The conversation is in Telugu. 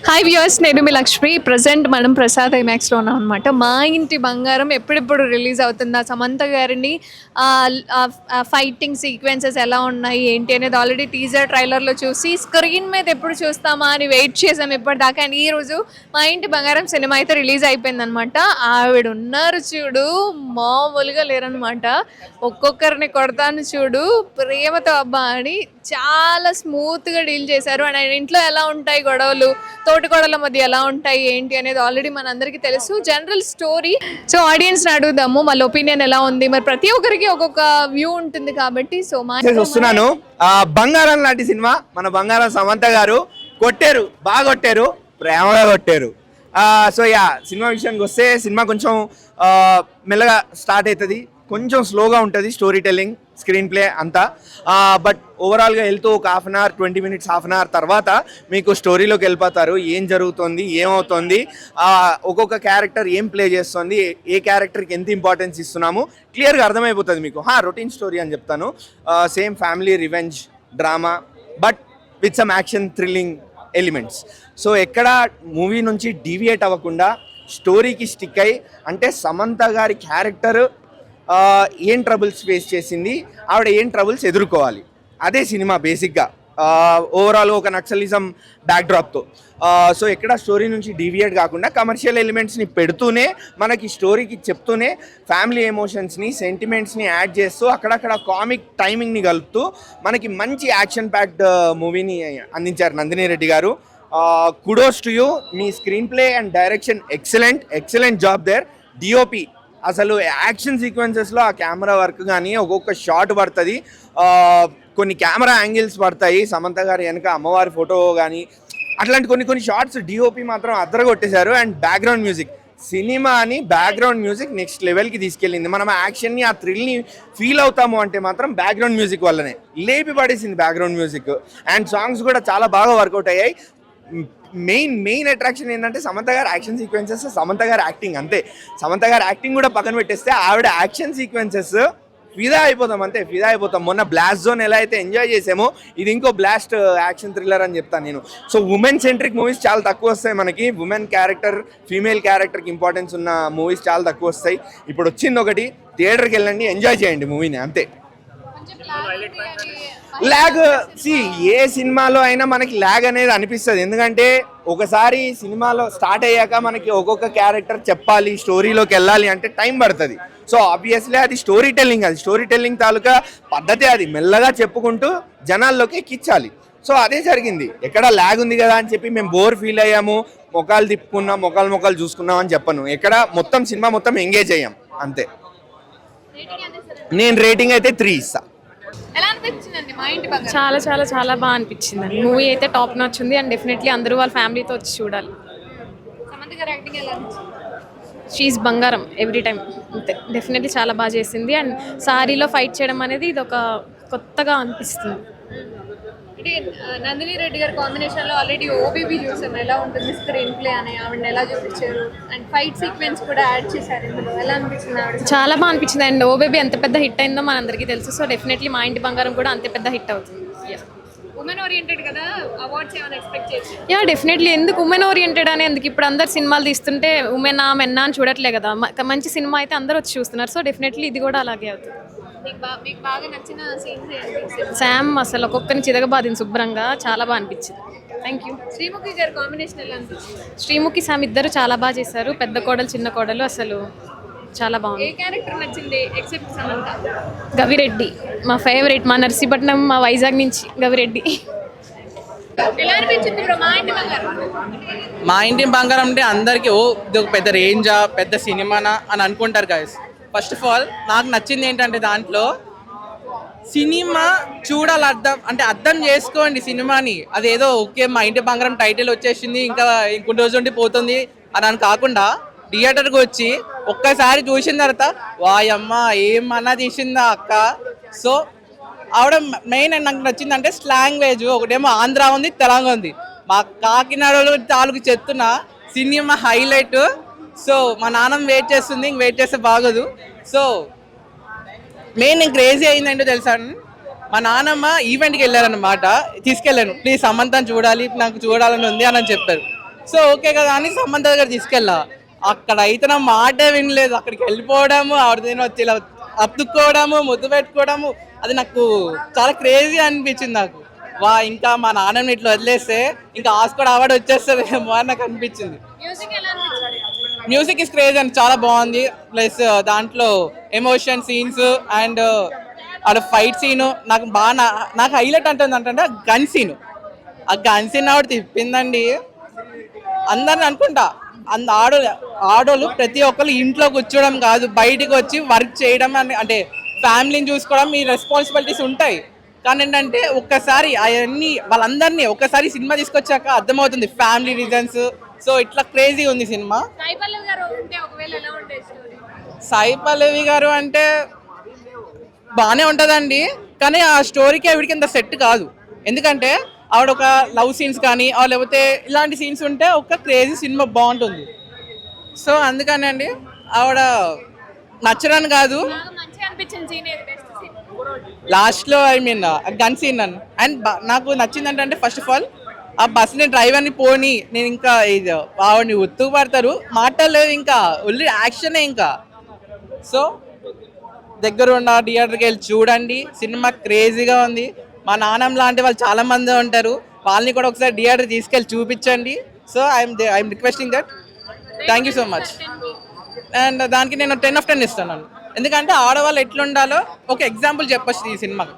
హాయ్ వ్యూయర్స్, నేను మీ లక్ష్మి. ప్రజెంట్ మనం ప్రసాద్ ఐమాక్స్లో ఉన్నాం అనమాట. మా ఇంటి బంగారం ఎప్పుడెప్పుడు రిలీజ్ అవుతుందా, సమంత గారిని ఫైటింగ్ సీక్వెన్సెస్ ఎలా ఉన్నాయి ఏంటి అనేది ఆల్రెడీ టీజర్ ట్రైలర్లో చూసి స్క్రీన్ మీద ఎప్పుడు చూస్తామా అని వెయిట్ చేసాం ఇప్పటిదాకా. అండ్ ఈరోజు మా ఇంటి బంగారం సినిమా అయితే రిలీజ్ అయిపోయిందనమాట. ఆవిడ ఉన్నారు చూడు, మామూలుగా లేరనమాట. ఒక్కొక్కరిని కొడతాను చూడు ప్రేమతో అబ్బా అని చాలా స్మూత్గా డీల్ చేశారు. అండ్ ఆయన ఇంట్లో ఎలా ఉంటాయి గొడవలు, తోటికోడల మధ్య ఎలా ఉంటాయి ఏంటి అనేది ఆల్రెడీ మనందరికీ తెలుసు. General story. సో ఆడియన్స్ని అడుగుదాము వాళ్ళ ఒపీనియన్ ఎలా ఉంది. మరి ప్రతి ఒక్కరికి ఒక్కొక్క వ్యూ ఉంటుంది కాబట్టి సో వస్తున్నాను. బంగారం లాంటి సినిమా మన బంగారం సమంత గారు కొట్టారు, బాగా కొట్టారు, ప్రేమగా కొట్టారు. సో సినిమా విషయానికి వస్తే సినిమా కొంచెం మెల్లగా స్టార్ట్ అవుతుంది, కొంచెం స్లోగా ఉంటుంది స్టోరీ టెల్లింగ్, స్క్రీన్ ప్లే అంతా. బట్ ఓవరాల్గా వెళ్తూ ఒక half an hour 20 minutes half an hour తర్వాత మీకు స్టోరీలోకి వెళ్ళిపోతారు. ఏం జరుగుతుంది, ఏమవుతుంది, ఒక్కొక్క క్యారెక్టర్ ఏం ప్లే చేస్తుంది, ఏ క్యారెక్టర్కి ఎంత ఇంపార్టెన్స్ ఇస్తున్నాము క్లియర్గా అర్థమైపోతుంది మీకు. రొటీన్ స్టోరీ అని చెప్తాను. Same family revenge drama but with some action thrilling elements. So ఎక్కడ మూవీ నుంచి డీవియేట్ అవ్వకుండా స్టోరీకి స్టిక్ అయ్యి, అంటే సమంత గారి క్యారెక్టర్ ఏం ట్రబుల్స్ ఫేస్ చేసింది, ఆవిడ ఏం ట్రబుల్స్ ఎదుర్కోవాలి, అదే సినిమా బేసిక్గా. ఓవరాల్ ఒక నక్సలిజం బ్యాక్డ్రాప్తో. సో ఎక్కడ స్టోరీ నుంచి డీవియేట్ కాకుండా కమర్షియల్ ఎలిమెంట్స్ని పెడుతూనే మనకి స్టోరీకి చెప్తూనే ఫ్యామిలీ ఎమోషన్స్ని, సెంటిమెంట్స్ని యాడ్ చేస్తూ అక్కడక్కడ కామిక్ టైమింగ్ని కలుపుతూ మనకి మంచి యాక్షన్ ప్యాక్డ్ మూవీని అందించారు నందిని రెడ్డి గారు. Kudos to you. మీ screen play and direction excellent job there. DOP అసలు యాక్షన్ సీక్వెన్సెస్లో ఆ కెమెరా వర్క్ కానీ ఒక్కొక్క షాట్ పడుతుంది, కొన్ని కెమెరా యాంగిల్స్ పడతాయి, సమంత గారి వెనక అమ్మవారి ఫోటో కానీ అట్లాంటి కొన్ని షార్ట్స్ డిఓపి మాత్రం అద్దరగొట్టేశారు. అండ్ బ్యాక్గ్రౌండ్ మ్యూజిక్, సినిమాని బ్యాక్గ్రౌండ్ మ్యూజిక్ నెక్స్ట్ లెవెల్కి తీసుకెళ్ళింది. మనం యాక్షన్ని, ఆ థ్రిల్ని ఫీల్ అవుతాము అంటే మాత్రం బ్యాక్గ్రౌండ్ మ్యూజిక్ వల్లనే. లేపి పడేసింది బ్యాక్గ్రౌండ్ మ్యూజిక్. అండ్ సాంగ్స్ కూడా చాలా బాగా వర్కౌట్ అయ్యాయి. మెయిన్ అట్రాక్షన్ ఏంటంటే సమంత గారు యాక్షన్ సీక్వెన్సెస్, సమంత గారు యాక్టింగ్. అంతే, సమంత గారు యాక్టింగ్ కూడా పక్కన పెట్టేస్తే ఆవిడ యాక్షన్ సీక్వెన్సెస్ ఫిదా అయిపోతాం. మొన్న బ్లాస్ట్ జోన్ ఎలా అయితే ఎంజాయ్ చేసామో ఇది ఇంకో బ్లాస్ట్ యాక్షన్ థ్రిల్లర్ అని చెప్తాను నేను. సో ఉమెన్ సెంట్రిక్ మూవీస్ చాలా తక్కువ వస్తాయి మనకి. ఉమెన్ క్యారెక్టర్, ఫీమేల్ క్యారెక్టర్కి ఇంపార్టెన్స్ ఉన్న మూవీస్ చాలా తక్కువ వస్తాయి. ఇప్పుడు వచ్చింది ఒకటి, థియేటర్కి వెళ్ళండి, ఎంజాయ్ చేయండి మూవీని, అంతే. ల్యాగ్ ఏ సినిమాలో అయినా మనకి ల్యాగ్ అనేది అనిపిస్తుంది. ఎందుకంటే ఒకసారి సినిమాలో స్టార్ట్ అయ్యాక మనకి ఒక్కొక్క క్యారెక్టర్ చెప్పాలి, స్టోరీలోకి వెళ్ళాలి అంటే టైం పడుతుంది. సో ఆబ్వియస్లీ అది స్టోరీ టెల్లింగ్ తాలూకా పద్ధతి. అది మెల్లగా చెప్పుకుంటూ జనాల్లోకి ఎక్కించాలి. సో అదే జరిగింది. ఎక్కడ ల్యాగ్ ఉంది కదా అని చెప్పి మేము బోర్ ఫీల్ అయ్యాము, మొఖాలు తిప్పుకున్నాం, మొఖాలు చూసుకున్నాం అని చెప్పను. ఎక్కడ సినిమా మొత్తం ఎంగేజ్ అయ్యాం, అంతే. నేను రేటింగ్ అయితే 3 ఇస్తా. చాలా చాలా చాలా బాగా అనిపించింది అండి. మూవీ అయితే టాప్ నాచ్ ఉంది. అండ్ డెఫినెట్లీ అందరూ వాళ్ళ ఫ్యామిలీతో వచ్చి చూడాలి. షీఈస్ బంగారం ఎవ్రీ టైం, అంతే. డెఫినెట్లీ చాలా బాగా చేసింది. అండ్ సారీలో ఫైట్ చేయడం అనేది ఇది ఒక కొత్తగా అనిపిస్తుంది. అంటే నందిని రెడ్డి గారి కాంబినేషన్లో ఆల్రెడీ ఓబీబీ చూసాం, ఎలా ఉంటుంది స్క్రీన్ ప్లే అని, ఆవిడని ఎలా చూపించారు. అండ్ ఫైట్ సీక్వెన్స్ కూడా యాడ్ చేశారు ఇందులో. ఎలా అనిపించింది ఆవిడ? చాలా బాగా అనిపించింది. అండ్ ఓబేబీ ఎంత పెద్ద హిట్ అయిందో మనందరికీ తెలుసు. సో డెఫినెట్లీ మా ఇంటి బంగారం కూడా అంతే పెద్ద హిట్ అవుతుంది. ఉమెన్ ఓరియంటెడ్ కదా, అవార్డ్స్ ఏమైనా ఎక్స్పెక్ట్ చేసి? డెఫినెట్లీ. ఎందుకు ఉమెన్ ఓరియంటెడ్ అని ఎందుకు? ఇప్పుడు అందరు సినిమాలు తీస్తుంటే ఉమెనా మెన్నా అని చూడట్లే కదా. మంచి సినిమా అయితే అందరూ వచ్చి చూస్తున్నారు. సో డెఫినెట్లీ ఇది కూడా అలాగే అవుతుంది. మీకు బాగా నచ్చిన సీన్స్ ఏంటి? శామ్ అసలు ఒక్కొక్కరిని చితకబాదింది శుభ్రంగా, చాలా బాగా అనిపించింది. Thank you. శ్రీముఖి గారి కాంబినేషన్ ఎలా అనిపించింది? శ్రీముఖి శామ్ ఇద్దరు చాలా బాగా చేశారు. పెద్ద కోడలు చిన్న కోడలు అసలు చాలా బాగుంది. ఏ క్యారెక్టర్ నచ్చింది ఎక్సెప్ట్ సమంత? గవిరెడ్డి మా ఫేవరెట్. మా నర్సీపట్నం, మా వైజాగ్ నుంచి గవిరెడ్డి. ఎలా అనిపించింది బ్రో మా ఇంటి బంగారం? మా ఇంటి బంగారం అంటే అందరికీ ఇది ఒక పెద్ద రేంజా, పెద్ద సినిమానా అని అనుకుంటారు గైస్. ఫస్ట్ ఆఫ్ ఆల్ నాకు నచ్చింది ఏంటంటే దాంట్లో సినిమా చూడాలి, అర్థం చేసుకోండి సినిమాని. అదేదో ఓకే మా ఇంటి బంగారం టైటిల్ వచ్చేసింది ఇంకా ఇంకొన్ని రోజు ఉండి పోతుంది అని కాకుండా థియేటర్కి వచ్చి ఒక్కసారి చూసిన తర్వాత వాయమ్మ ఏమన్నా తీసిందా అక్క. సో ఆవిడ మెయిన్ నాకు నచ్చిందంటే లాంగ్వేజ్. ఒకటేమో ఆంధ్ర ఉంది, తెలంగాణ ఉంది. మా కాకినాడలో తాలూకు చెప్తున్న సినిమా హైలైట్. సో మా నాన్నమ్మ వెయిట్ చేస్తుంది, ఇంక వెయిట్ చేస్తే బాగోదు. సో మెయిన్ నేను క్రేజీ అయిందంటే తెలుసా, మా నాన్నమ్మ ఈవెంట్కి వెళ్ళారనమాట, తీసుకెళ్ళాను, ప్లీజ్ సమంతని చూడాలి, నాకు చూడాలని ఉంది అని చెప్పారు. సో ఓకే కదా అని సమంత దగ్గర తీసుకెళ్ళా. అక్కడ అయితే నా మాట వినలేదు. అక్కడికి వెళ్ళిపోవడము, ఆవిడతో వచ్చి ఇలా అత్తుక్కోవడము, ముద్దు పెట్టుకోవడము, అది నాకు చాలా క్రేజీ అనిపించింది నాకు. వా, ఇంకా మా నాన్నని ఇట్లా వదిలేస్తే ఇంకా ఆస్కార్ అవార్డు వచ్చేస్తుందేమో అని నాకు అనిపించింది. మ్యూజిక్ ఇస్ క్రేజీ అండ్ చాలా బాగుంది. ప్లస్ దాంట్లో ఎమోషన్ సీన్స్ అండ్ అక్కడ ఫైట్ సీను నాకు బాగా నాకు హైలైట్ అంటే గన్ సీను. ఆ గన్ సీన్ ఆవిడ తిప్పిందండి అందరిని అనుకుంటా. ఆడోళ్ళు ప్రతి ఒక్కరు ఇంట్లో కూర్చోవడం కాదు, బయటికి వచ్చి వర్క్ చేయడం అంటే ఫ్యామిలీని చూసుకోవడం, మీ రెస్పాన్సిబిలిటీస్ ఉంటాయి. కానీ ఏంటంటే ఒక్కసారి అవన్నీ వాళ్ళందరినీ ఒక్కసారి సినిమా తీసుకొచ్చాక అర్థమవుతుంది ఫ్యామిలీ రీజన్స్. సో ఇట్లా క్రేజీ ఉంది సినిమా. సాయి పల్లవి గారు అంటే బాగానే ఉంటుందండి, కానీ ఆ స్టోరీకి ఆవిడకి ఇంత సెట్ కాదు. ఎందుకంటే ఆవిడ ఒక లవ్ సీన్స్ కానీ లేకపోతే ఇలాంటి సీన్స్ ఉంటే ఒక క్రేజీ సినిమా బాగుంటుంది. సో అందుకని అండి ఆవిడ నచ్చరని కాదు, లాస్ట్లో I mean gun scene and నాకు నచ్చింది అంటే ఫస్ట్ ఆఫ్ ఆల్ ఆ బస్ని డ్రైవర్ని పోని నేను ఇంకా ఇది ఆవిడని ఉత్తుకు పడతారు, మాట్లాడలేదు, ఇంకా ఓన్లీ యాక్షనే ఇంకా. సో దగ్గర ఉన్న థియేటర్కి వెళ్ళి చూడండి, సినిమా క్రేజీగా ఉంది. మా నాన్నమ్మ లాంటి వాళ్ళు చాలా మంది ఉంటారు, వాళ్ళని కూడా ఒకసారి థియేటర్ తీసుకెళ్ళి చూపించండి. So I'm requesting that. Thank you so much. And దానికి నేను 10 of 10 ఇస్తాను. ఎందుకంటే ఆడవాళ్ళు ఎట్లుండాలో ఒక ఎగ్జాంపుల్ చెప్పచ్చు ఈ సినిమాకి.